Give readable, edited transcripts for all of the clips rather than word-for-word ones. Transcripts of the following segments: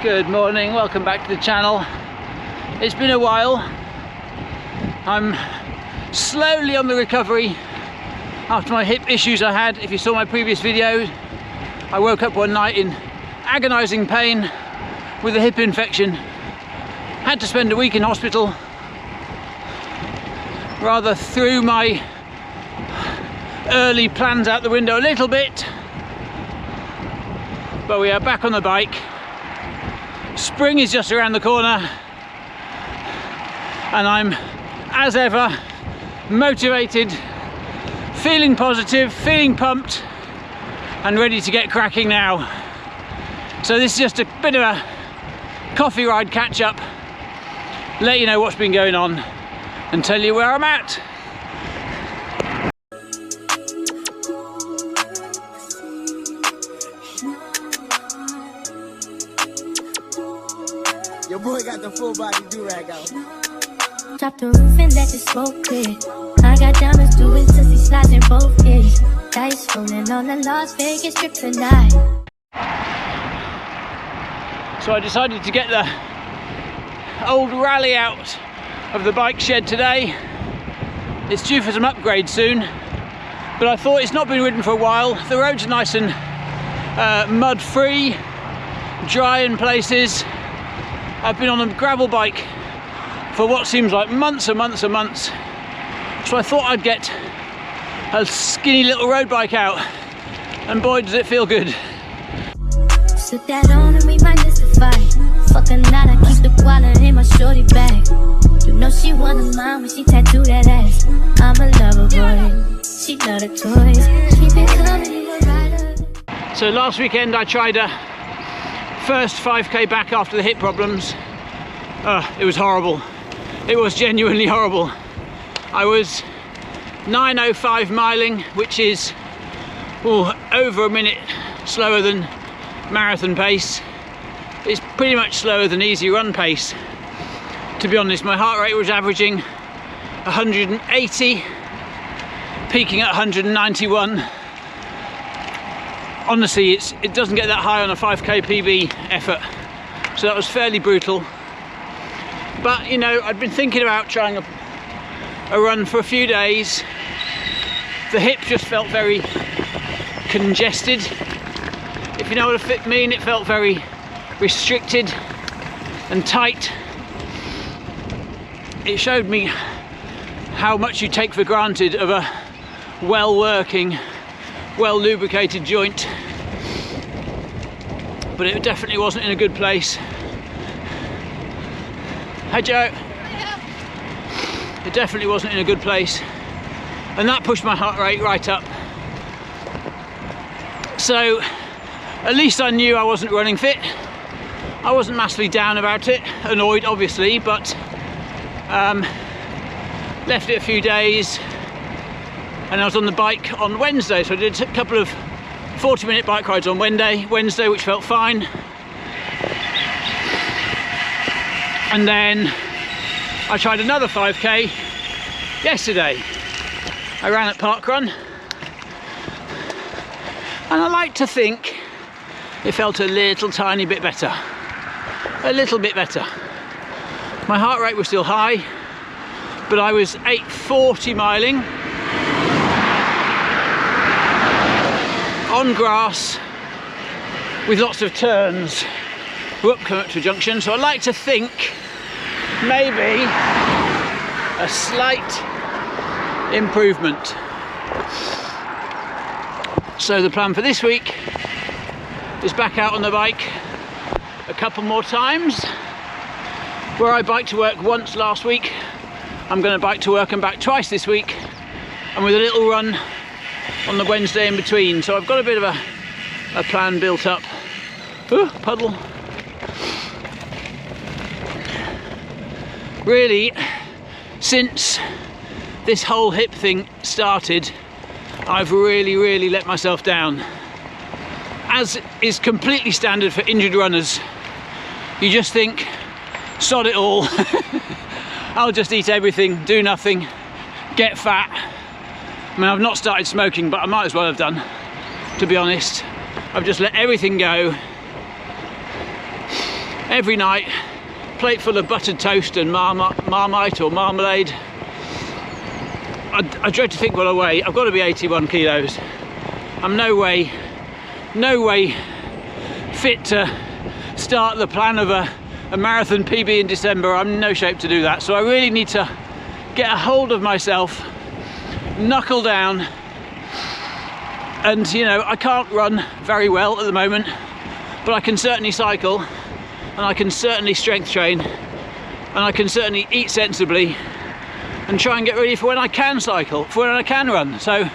Good morning, welcome back to the channel. It's been a while. I'm slowly on the recovery after my hip issues I had. If you saw my previous video, I woke up one night in agonizing pain with a hip infection. Had to spend a week in hospital. Rather threw my early plans out the window a little bit, but we are back on the bike. Spring is just around the corner and I'm, as ever, motivated, feeling positive, feeling pumped and ready to get cracking now. So this is just a bit of a coffee ride catch up, let you know what's been going on and tell you where I'm at. Your boy got the full body do-rag out. Drop the roof and let the smoke clear. I got diamonds doing sissy slides in both ears. Dice rolling on the Las Vegas trip tonight. So I decided to get the old Raleigh out of the bike shed today. It's due for some upgrades soon, but I thought it's not been ridden for a while. The roads are nice and mud free, dry in places. I've been on a gravel bike for what seems like months and months and months. So I thought I'd get a skinny little road bike out, and boy does it feel good. Slip that on and we might mystify. Fucking night, I keep the wallet in my shorty bag. You know she wanna mine when she tattoo that ass. I'm a lover boy, she love the toys. Keep it coming, rider. So last weekend I tried a first 5k back after the hip problems. It was horrible. It was genuinely horrible. I was 9:05 miling, which is over a minute slower than marathon pace. It's pretty much slower than easy run pace. To be honest, my heart rate was averaging 180, peaking at 191. Honestly, it doesn't get that high on a 5k PB effort, so that was fairly brutal. But you know, I'd been thinking about trying a run for a few days. The hip just felt very congested, if you know what I mean. It felt very restricted and tight. It showed me how much you take for granted of a well-working, well-lubricated joint, but it definitely wasn't in a good place. Hi Joe. It definitely wasn't in a good place, and that pushed my heart rate right up. So at least I knew I wasn't running fit. I wasn't massively down about it, annoyed obviously, but left it a few days. And I was on the bike on Wednesday, so I did a couple of 40-minute bike rides on Wednesday, which felt fine. And then I tried another 5k yesterday. I ran at Parkrun, and I like to think it felt a little tiny bit better. A little bit better. My heart rate was still high, but I was 8:40 miling. On grass with lots of turns. Whoop, come up to a junction. So I like to think maybe a slight improvement. So the plan for this week is back out on the bike a couple more times. Where I biked to work once last week, I'm going to bike to work and back twice this week, and with a little run on the Wednesday in between. So I've got a bit of a plan built up. Ooh, puddle. Really, since this whole hip thing started, I've really let myself down. As is completely standard for injured runners, you just think, sod it all. I'll just eat everything, do nothing, get fat. I mean, I've not started smoking, but I might as well have done, to be honest. I've just let everything go. every night, plate full of buttered toast and Marmite or marmalade. I dread to think what I weigh. I've got to be 81 kilos. I'm no way fit to start the plan of a marathon PB in December. I'm in no shape to do that. So I really need to get a hold of myself, knuckle down, and you know, I can't run very well at the moment, but I can certainly cycle, and I can certainly strength train, and I can certainly eat sensibly and try and get ready for when I can cycle, for when I can run. So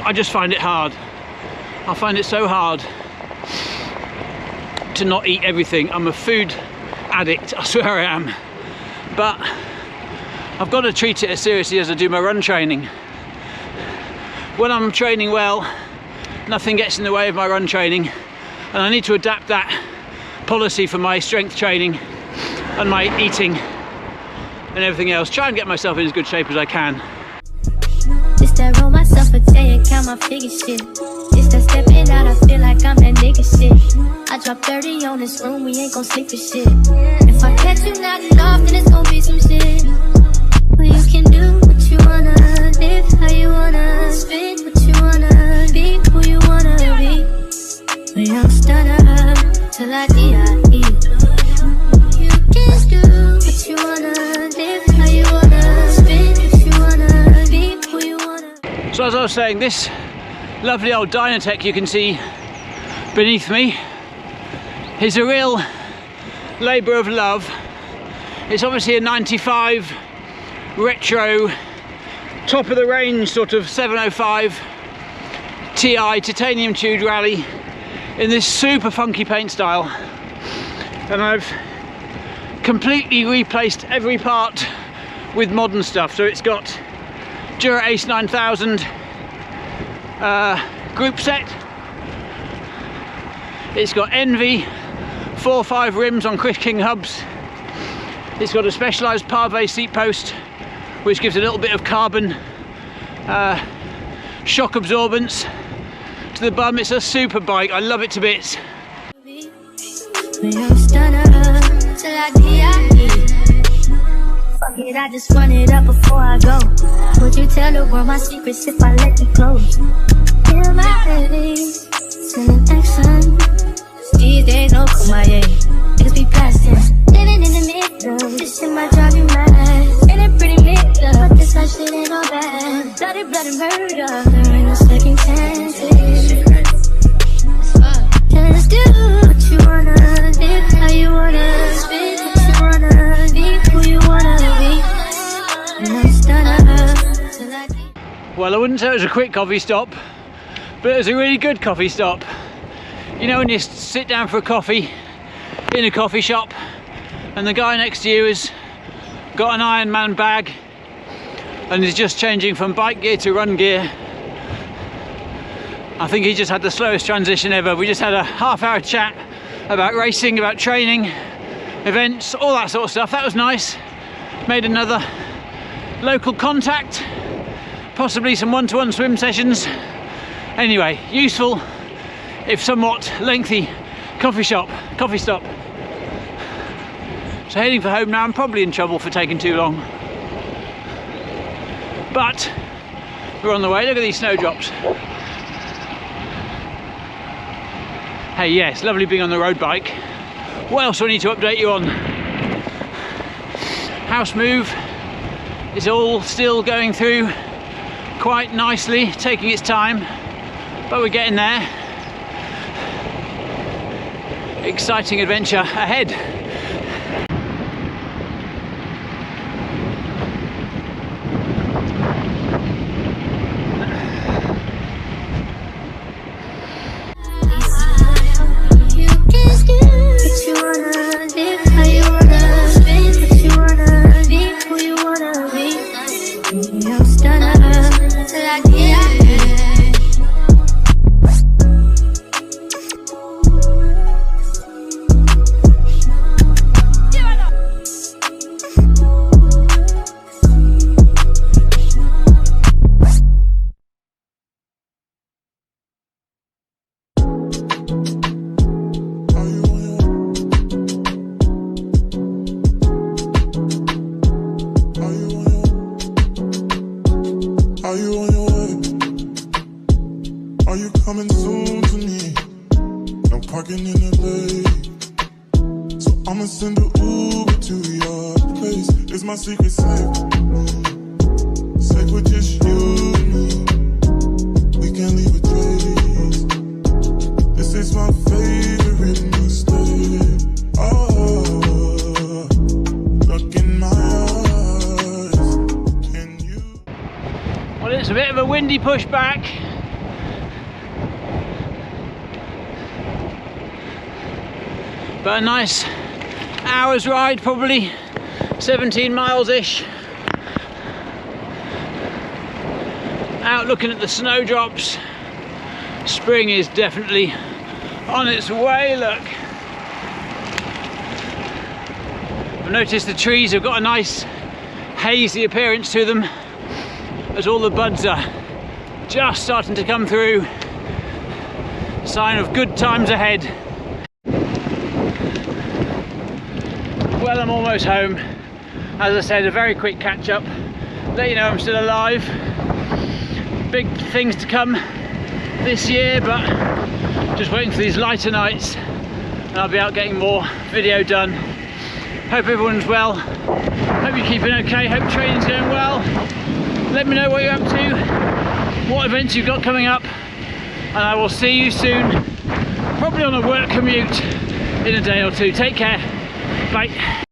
I just find it hard. I find it so hard to not eat everything. I'm a food addict, I swear I am. But I've got to treat it as seriously as I do my run training. When I'm training well, nothing gets in the way of my run training, and I need to adapt that policy for my strength training and my eating and everything else. Try and get myself in as good shape as I can. Just that roll myself a day and count my figure shit. Just that stepping out, I feel like I'm that nigga shit. I drop 30 on this room, we ain't gon' sleep for shit. If I catch you not enough, then it's gon' be some shit. Well, you can do what you wanna, live how you wanna, spit what you wanna, be who you wanna be. When I'm stunner till I die. You can do what you wanna, live how you wanna, spit what you wanna, be who you wanna. So as I was saying, this lovely old Dynatech you can see beneath me is a real labour of love. It's obviously a 95 retro, top of the range sort of 705 Ti titanium tuned Raleigh in this super funky paint style, and I've completely replaced every part with modern stuff. So it's got Dura Ace 9000 group set, it's got Envy 4.5 rims on Chris King hubs, it's got a specialised Pave seat post which gives a little bit of carbon shock absorbance to the bum. It's a super bike, I love it to bits. Fuck it, I just run it up before I go. Would you tell the world my secrets if I let you close? Feel my baby, sending action. These days no Kumaye, niggas be blasting. Living in the middle, this shit might drive you mad. Ain't it pretty mixed up, but this life shit ain't all bad. Bloody, bloody murder, there ain't no second chances. Just do what you wanna, live how you wanna, spit what you wanna, be who you wanna be. And I'm stunner till I die. Well, I wouldn't say it was a quick coffee stop, but it was a really good coffee stop. You know when you sit down for a coffee in a coffee shop and the guy next to you has got an Ironman bag and is just changing from bike gear to run gear. I think he just had the slowest transition ever. We just had a half-hour chat about racing, about training, events, all that sort of stuff. That was nice. Made another local contact, possibly some one-to-one swim sessions. Anyway, useful if somewhat lengthy coffee stop. So heading for home now. I'm probably in trouble for taking too long, but we're on the way. Look at these snowdrops. Hey, yes, lovely being on the road bike. What else do I need to update you on? House move is all still going through quite nicely, taking its time, but we're getting there. Exciting adventure ahead. parking in the lake. So I'ma send an Uber to your place. It's my secret safe. Safe with just you and me. We can't leave a trace. This is my favorite mistake. Oh, look in my eyes. Can you? Well, it's a bit of a windy pushback. But a nice hour's ride, probably 17 miles-ish. Out looking at the snowdrops. Spring is definitely on its way, look. I've noticed the trees have got a nice hazy appearance to them as all the buds are just starting to come through. Sign of good times ahead. Well, I'm almost home. As I said, a very quick catch up. Let you know I'm still alive. Big things to come this year, but just waiting for these lighter nights and I'll be out getting more video done. Hope everyone's well. Hope you're keeping okay. Hope training's going well. Let me know what you're up to, what events you've got coming up, and I will see you soon. Probably on a work commute in a day or two. Take care. Bye.